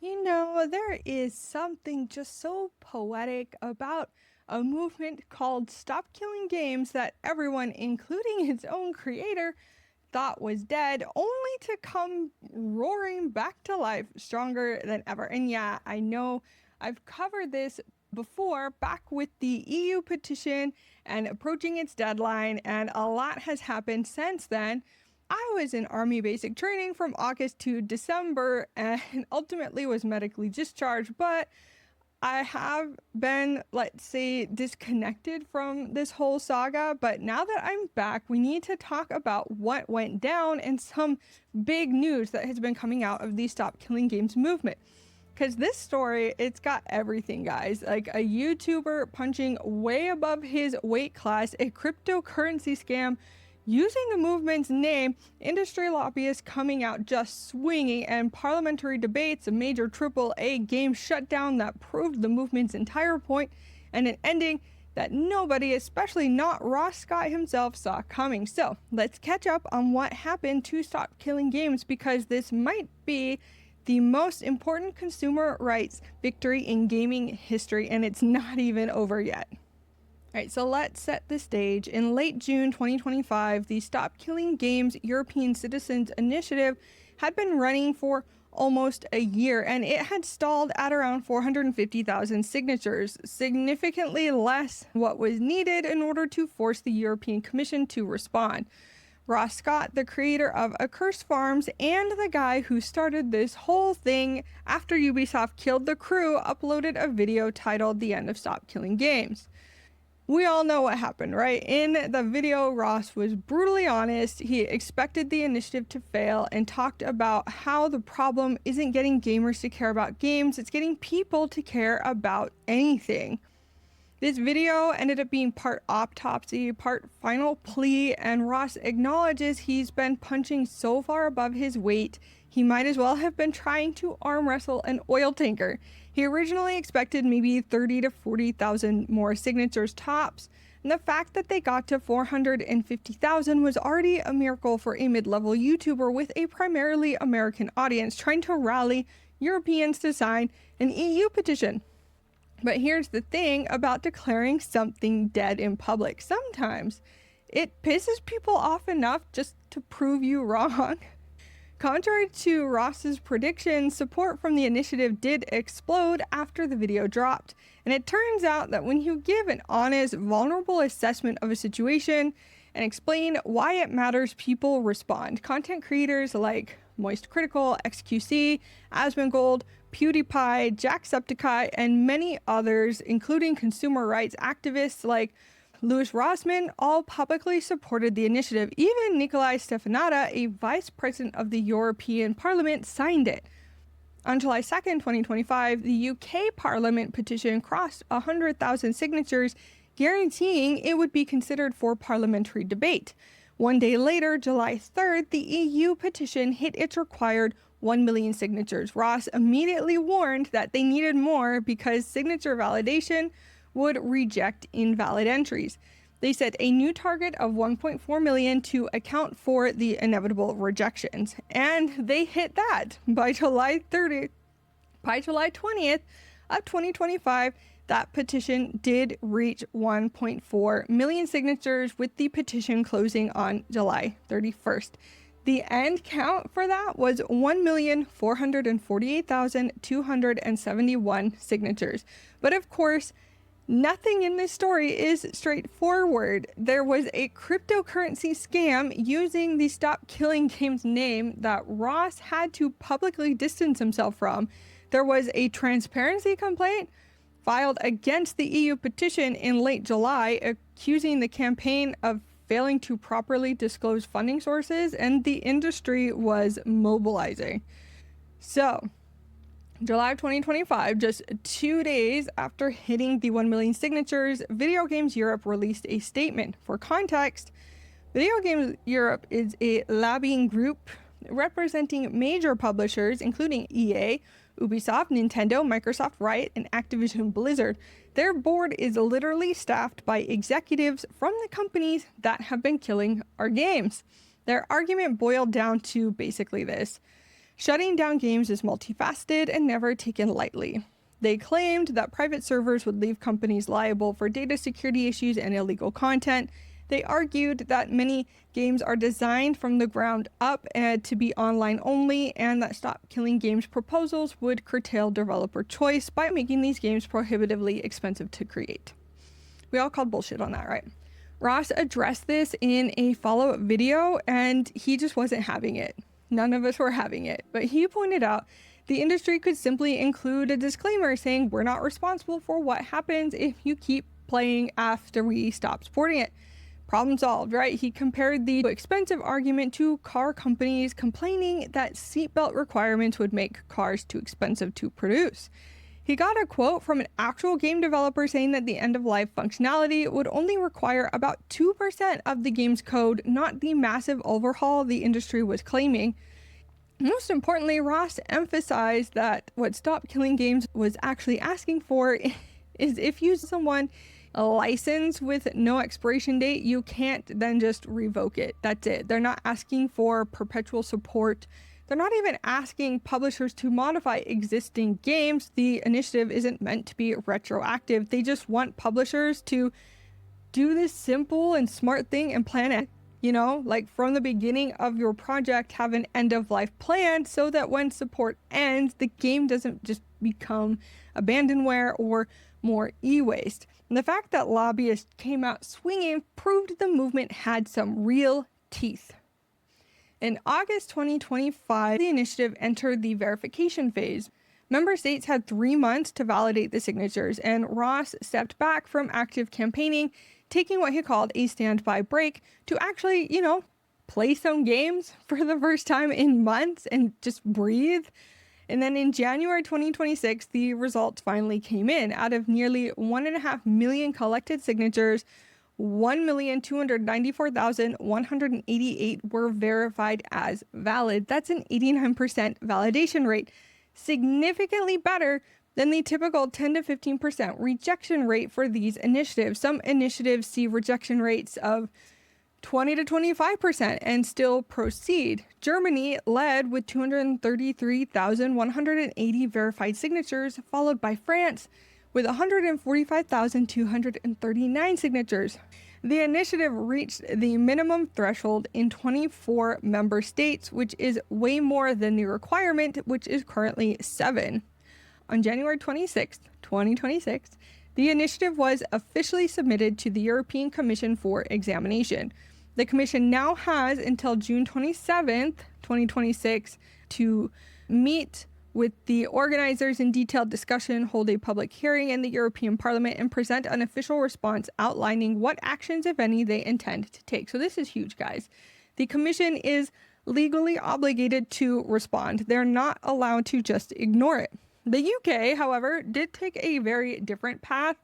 There is something just so poetic about a movement called Stop Killing Games that everyone, including its own creator, thought was dead, only to come roaring back to life stronger than ever. And yeah, I know I've covered this before back with the EU petition and approaching its deadline, and a lot has happened since then. I was in Army basic training from August to December and ultimately was medically discharged, but I have been, let's say, disconnected from this whole saga. But now that I'm back, we need to talk about what went down and some big news that has been coming out of the Stop Killing Games movement. Because this story, it's got everything, guys. Like a YouTuber punching way above his weight class, a cryptocurrency scam using the movement's name, industry lobbyists coming out just swinging, and parliamentary debates, a major AAA game shutdown that proved the movement's entire point, and an ending that nobody, especially not Ross Scott himself, saw coming. So let's catch up on what happened to Stop Killing Games, because this might be the most important consumer rights victory in gaming history, and it's not even over yet. All right, so let's set the stage. In late June 2025, the Stop Killing Games European Citizens Initiative had been running for almost a year, and it had stalled at around 450,000 signatures, significantly less what was needed in order to force the European Commission to respond. Ross Scott, the creator of Accursed Farms and the guy who started this whole thing after Ubisoft killed the crew, uploaded a video titled "The End of Stop Killing Games." We all know what happened, right? In the video, Ross was brutally honest. He expected the initiative to fail and talked about how the problem isn't getting gamers to care about games, it's getting people to care about anything. This video ended up being part autopsy, part final plea, and Ross acknowledges he's been punching so far above his weight, he might as well have been trying to arm wrestle an oil tanker. He originally expected maybe 30 to 40,000 more signatures tops, and the fact that they got to 450,000 was already a miracle for a mid-level YouTuber with a primarily American audience trying to rally Europeans to sign an EU petition. But here's the thing about declaring something dead in public. Sometimes it pisses people off enough just to prove you wrong. Contrary to Ross's predictions, support from the initiative did explode after the video dropped. And it turns out that when you give an honest, vulnerable assessment of a situation and explain why it matters, people respond. Content creators like Moist Critical, XQC, Asmongold, PewDiePie, Jacksepticeye, and many others, including consumer rights activists like Louis Rossmann, all publicly supported the initiative. Even Nikolai Stefanata, a vice president of the European Parliament, signed it. On July 2nd, 2025, the UK Parliament petition crossed 100,000 signatures, guaranteeing it would be considered for parliamentary debate. One day later, July 3rd, the EU petition hit its required 1 million signatures. Ross immediately warned that they needed more because signature validation would reject invalid entries. They set a new target of 1.4 million to account for the inevitable rejections, and they hit that. By July 20th of 2025, that petition did reach 1.4 million signatures, with the petition closing on July 31st. The end count for that was 1,448,271 signatures. But of course, nothing in this story is straightforward. There was a cryptocurrency scam using the Stop Killing Games name that Ross had to publicly distance himself from. There was a transparency complaint filed against the EU petition in late July, accusing the campaign of failing to properly disclose funding sources, and the industry was mobilizing. So, July of 2025, just 2 days after hitting the 1 million signatures, Video Games Europe released a statement. For context, Video Games Europe is a lobbying group representing major publishers, including EA, Ubisoft, Nintendo, Microsoft, Riot, and Activision Blizzard. Their board is literally staffed by executives from the companies that have been killing our games. Their argument boiled down to basically this: Shutting down games is multifaceted and never taken lightly. They claimed that private servers would leave companies liable for data security issues and illegal content. They argued that many games are designed from the ground up to be online only, and that Stop Killing Games proposals would curtail developer choice by making these games prohibitively expensive to create. We all called bullshit on that, right? Ross addressed this in a follow-up video, and he just wasn't having it. None of us were having it, but he pointed out the industry could simply include a disclaimer saying we're not responsible for what happens if you keep playing after we stop supporting it. Problem solved, right? He compared the expensive argument to car companies complaining that seatbelt requirements would make cars too expensive to produce. He got a quote from an actual game developer saying that the end-of-life functionality would only require about 2% of the game's code, not the massive overhaul the industry was claiming. Most importantly, Ross emphasized that what Stop Killing Games was actually asking for is if you someone a license with no expiration date, you can't then just revoke it. That's it. They're not asking for perpetual support. They're not even asking publishers to modify existing games. The initiative isn't meant to be retroactive. They just want publishers to do this simple and smart thing and plan it. You know, like from the beginning of your project, have an end of life plan so that when support ends, the game doesn't just become abandonware or more e-waste. And the fact that lobbyists came out swinging proved the movement had some real teeth. In August 2025, the initiative entered the verification phase. Member states had 3 months to validate the signatures, and Ross stepped back from active campaigning, taking what he called a standby break to actually, play some games for the first time in months and just breathe. And then in January 2026, the results finally came in. Out of nearly 1.5 million collected signatures, 1,294,188 were verified as valid. That's an 89% validation rate, significantly better than the typical 10 to 15% rejection rate for these initiatives. Some initiatives see rejection rates of 20 to 25% and still proceed. Germany led with 233,180 verified signatures, followed by France with 145,239 signatures. The initiative reached the minimum threshold in 24 member states, which is way more than the requirement, which is currently 7. On January 26, 2026, the initiative was officially submitted to the European Commission for examination. The Commission now has until June 27th, 2026 to meet with the organizers in detailed discussion, hold a public hearing in the European Parliament, and present an official response outlining what actions, if any, they intend to take. So this is huge, guys. The Commission is legally obligated to respond. They're not allowed to just ignore it. The UK, however, did take a very different path.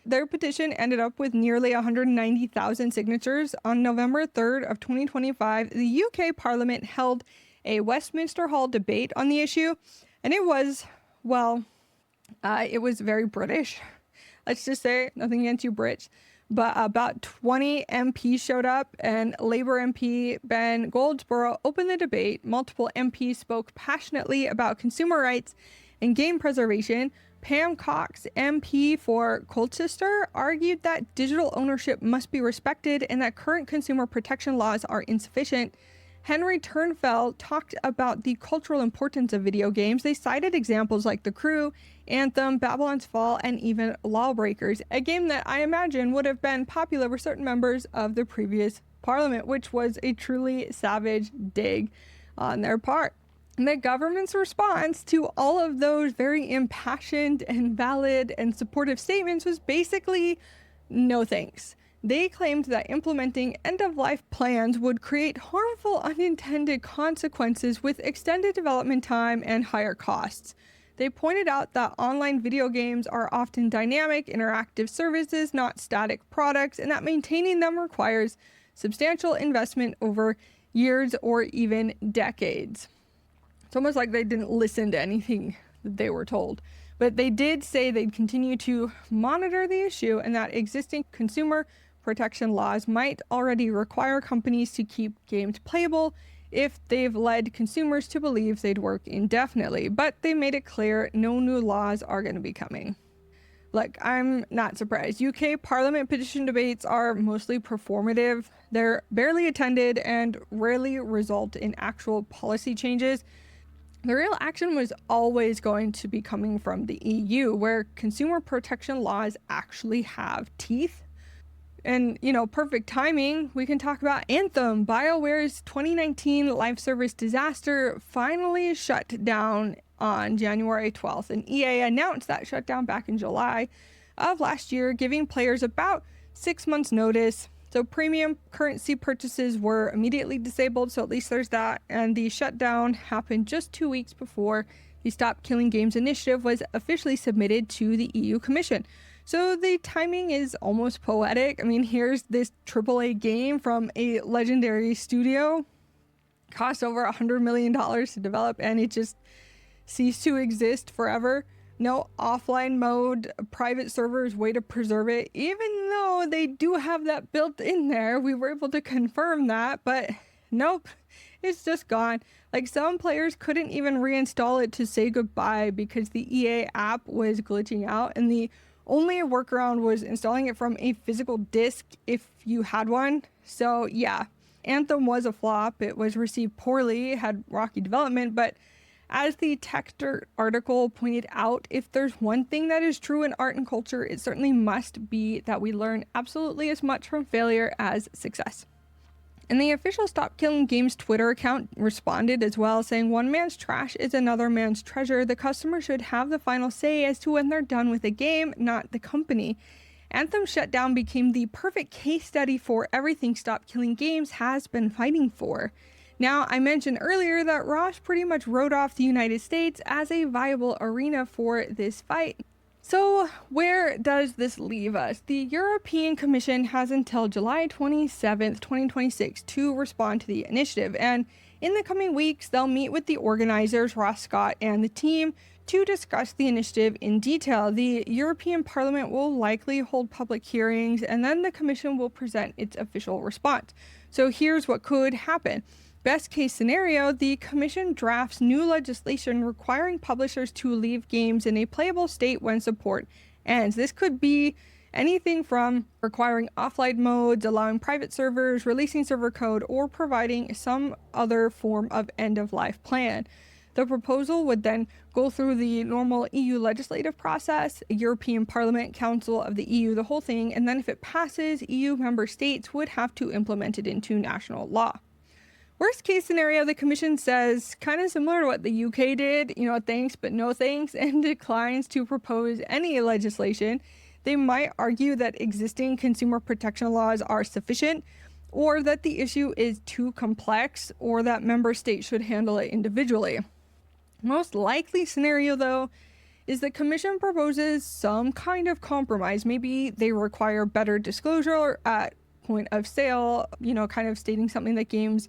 Their petition ended up with nearly 190,000 signatures. On November 3rd of 2025, the UK Parliament held a Westminster Hall debate on the issue, and it was very British. Let's just say, nothing against you Brits, but about 20 MPs showed up, and Labour MP Ben Goldsborough opened the debate. Multiple MPs spoke passionately about consumer rights and game preservation. Pam Cox, MP for Colchester, argued that digital ownership must be respected and that current consumer protection laws are insufficient. Henry Turnfell talked about the cultural importance of video games. They cited examples like The Crew, Anthem, Babylon's Fall, and even Lawbreakers, a game that I imagine would have been popular with certain members of the previous parliament, which was a truly savage dig on their part. And the government's response to all of those very impassioned and valid and supportive statements was basically no thanks. They claimed that implementing end-of-life plans would create harmful unintended consequences with extended development time and higher costs. They pointed out that online video games are often dynamic, interactive services, not static products, and that maintaining them requires substantial investment over years or even decades. It's almost like they didn't listen to anything that they were told. But they did say they'd continue to monitor the issue and that existing consumer protection laws might already require companies to keep games playable if they've led consumers to believe they'd work indefinitely, but they made it clear no new laws are going to be coming. Look, I'm not surprised. UK Parliament petition debates are mostly performative. They're barely attended and rarely result in actual policy changes. The real action was always going to be coming from the EU, where consumer protection laws actually have teeth. And, perfect timing, we can talk about Anthem. BioWare's 2019 live service disaster finally shut down on January 12th, and EA announced that shutdown back in July of last year, giving players about 6 months notice. So premium currency purchases were immediately disabled, so at least there's that. And the shutdown happened just 2 weeks before the Stop Killing Games initiative was officially submitted to the EU Commission. So the timing is almost poetic. I mean, here's this AAA game from a legendary studio, cost over $100 million to develop, and it just ceased to exist forever. No offline mode, private servers, way to preserve it. Even though they do have that built in there, we were able to confirm that, but nope, it's just gone. Like, some players couldn't even reinstall it to say goodbye because the EA app was glitching out, and the only workaround was installing it from a physical disc if you had one. So yeah, Anthem was a flop. It was received poorly, had rocky development, but as the Techdirt article pointed out, if there's one thing that is true in art and culture, it certainly must be that we learn absolutely as much from failure as success. And the official Stop Killing Games Twitter account responded as well, saying, "One man's trash is another man's treasure. The customer should have the final say as to when they're done with a game, not the company." Anthem shutdown became the perfect case study for everything Stop Killing Games has been fighting for. Now, I mentioned earlier that Ross pretty much wrote off the United States as a viable arena for this fight. So where does this leave us? The European Commission has until July 27th, 2026 to respond to the initiative. And in the coming weeks, they'll meet with the organizers, Ross Scott, and the team to discuss the initiative in detail. The European Parliament will likely hold public hearings, and then the Commission will present its official response. So here's what could happen. Best case scenario, the Commission drafts new legislation requiring publishers to leave games in a playable state when support ends. This could be anything from requiring offline modes, allowing private servers, releasing server code, or providing some other form of end-of-life plan. The proposal would then go through the normal EU legislative process, European Parliament, Council of the EU, the whole thing, and then if it passes, EU member states would have to implement it into national law. Worst case scenario, the Commission says, kind of similar to what the UK did, thanks but no thanks, and declines to propose any legislation. They might argue that existing consumer protection laws are sufficient, or that the issue is too complex, or that member states should handle it individually. Most likely scenario, though, is the Commission proposes some kind of compromise. Maybe they require better disclosure at point of sale, kind of stating something that games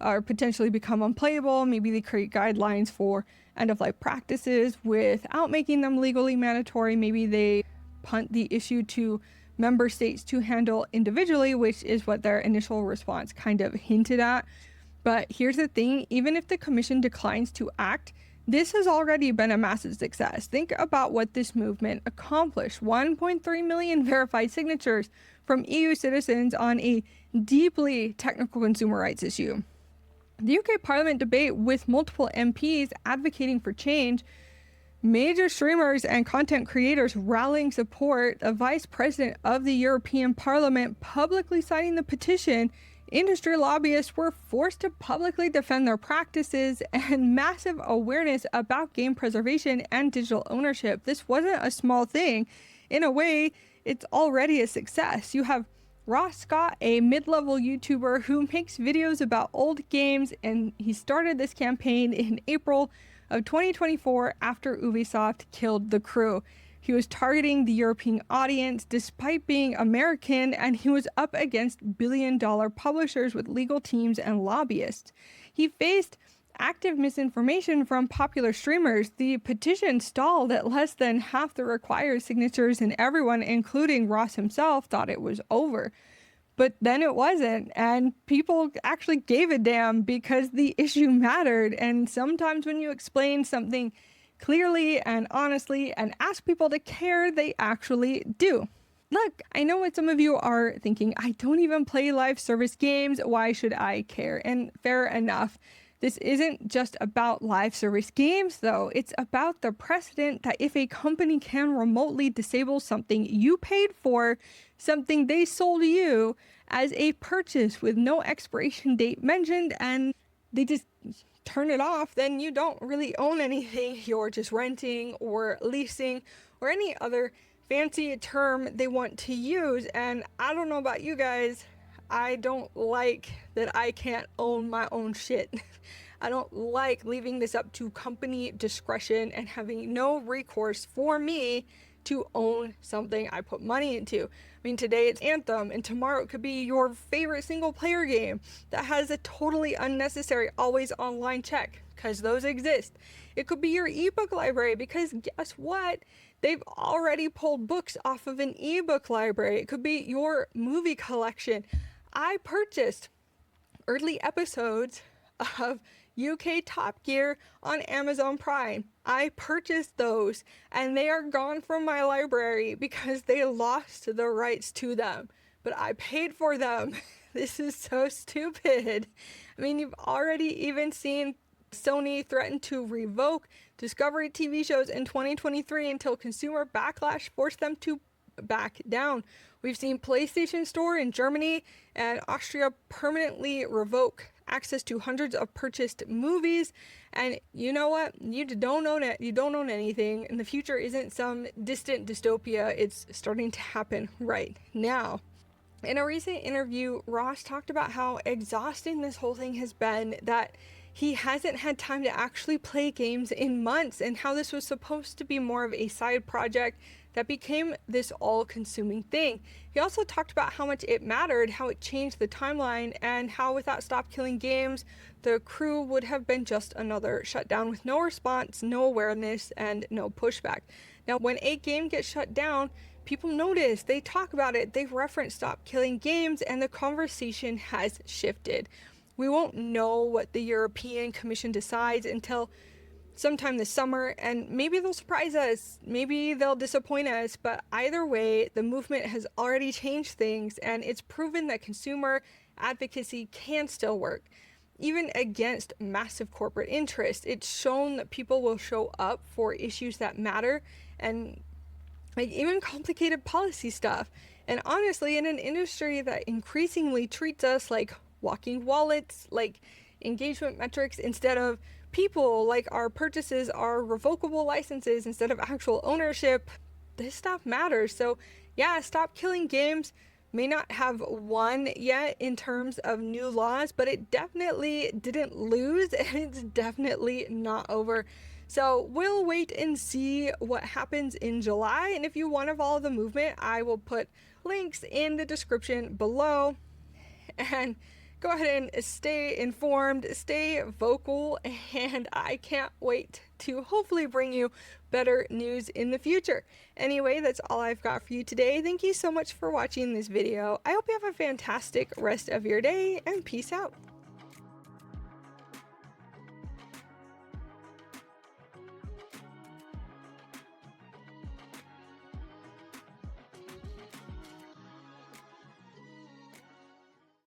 or potentially become unplayable. Maybe they create guidelines for end-of-life practices without making them legally mandatory. Maybe they punt the issue to member states to handle individually, which is what their initial response kind of hinted at. But here's the thing, even if the Commission declines to act, this has already been a massive success. Think about what this movement accomplished. 1.3 million verified signatures from EU citizens on a deeply technical consumer rights issue. The UK Parliament debate with multiple MPs advocating for change, major streamers and content creators rallying support, a vice president of the European Parliament publicly signing the petition, industry lobbyists were forced to publicly defend their practices, and massive awareness about game preservation and digital ownership. This wasn't a small thing. In a way, it's already a success. You have Ross Scott, a mid-level YouTuber who makes videos about old games, and he started this campaign in April of 2024 after Ubisoft killed The Crew. He was targeting the European audience despite being American, and he was up against billion-dollar publishers with legal teams and lobbyists. He faced active misinformation from popular streamers. The petition stalled at less than half the required signatures, and everyone, including Ross himself, thought it was over. But then it wasn't, and people actually gave a damn because the issue mattered. And sometimes when you explain something clearly and honestly and ask people to care, they actually do. Look, I know what some of you are thinking. I don't even play live service games. Why should I care? And fair enough. This isn't just about live service games, though. It's about the precedent that if a company can remotely disable something you paid for, something they sold you as a purchase with no expiration date mentioned, and they just turn it off, then you don't really own anything. You're just renting or leasing or any other fancy term they want to use. And I don't know about you guys, I don't like that I can't own my own shit. I don't like leaving this up to company discretion and having no recourse for me to own something I put money into. I mean, today it's Anthem, and tomorrow it could be your favorite single player game that has a totally unnecessary always online check, because those exist. It could be your ebook library, because guess what? They've already pulled books off of an ebook library. It could be your movie collection. I purchased early episodes of UK Top Gear on Amazon Prime. I purchased those and they are gone from my library because they lost the rights to them. But I paid for them. This is so stupid. I mean, you've already even seen Sony threaten to revoke Discovery TV shows in 2023 until consumer backlash forced them to back down. We've seen PlayStation Store in Germany and Austria permanently revoke access to hundreds of purchased movies. And you know what? You don't own it. You don't own anything. And the future isn't some distant dystopia. It's starting to happen right now. In a recent interview, Ross talked about how exhausting this whole thing has been, that he hasn't had time to actually play games in months, and how this was supposed to be more of a side project that became this all-consuming thing. He also talked about how much it mattered, how it changed the timeline, and how without Stop Killing Games, the crew would have been just another shutdown with no response, no awareness, and no pushback. Now, when a game gets shut down, people notice, they talk about it, they reference Stop Killing Games, and the conversation has shifted. We won't know what the European Commission decides until sometime this summer, and maybe they'll surprise us, maybe they'll disappoint us, but either way, the movement has already changed things, and it's proven that consumer advocacy can still work, even against massive corporate interests. It's shown that people will show up for issues that matter, and like even complicated policy stuff. And honestly, in an industry that increasingly treats us like walking wallets, like engagement metrics instead of people, like our purchases are revocable licenses instead of actual ownership, this stuff matters. So yeah, Stop Killing Games may not have won yet in terms of new laws, but it definitely didn't lose, and it's definitely not over. So we'll wait and see what happens in July, and if you want to follow the movement, I will put links in the description below. And go ahead and stay informed, stay vocal, and I can't wait to hopefully bring you better news in the future. Anyway, that's all I've got for you today. Thank you so much for watching this video. I hope you have a fantastic rest of your day, and peace out.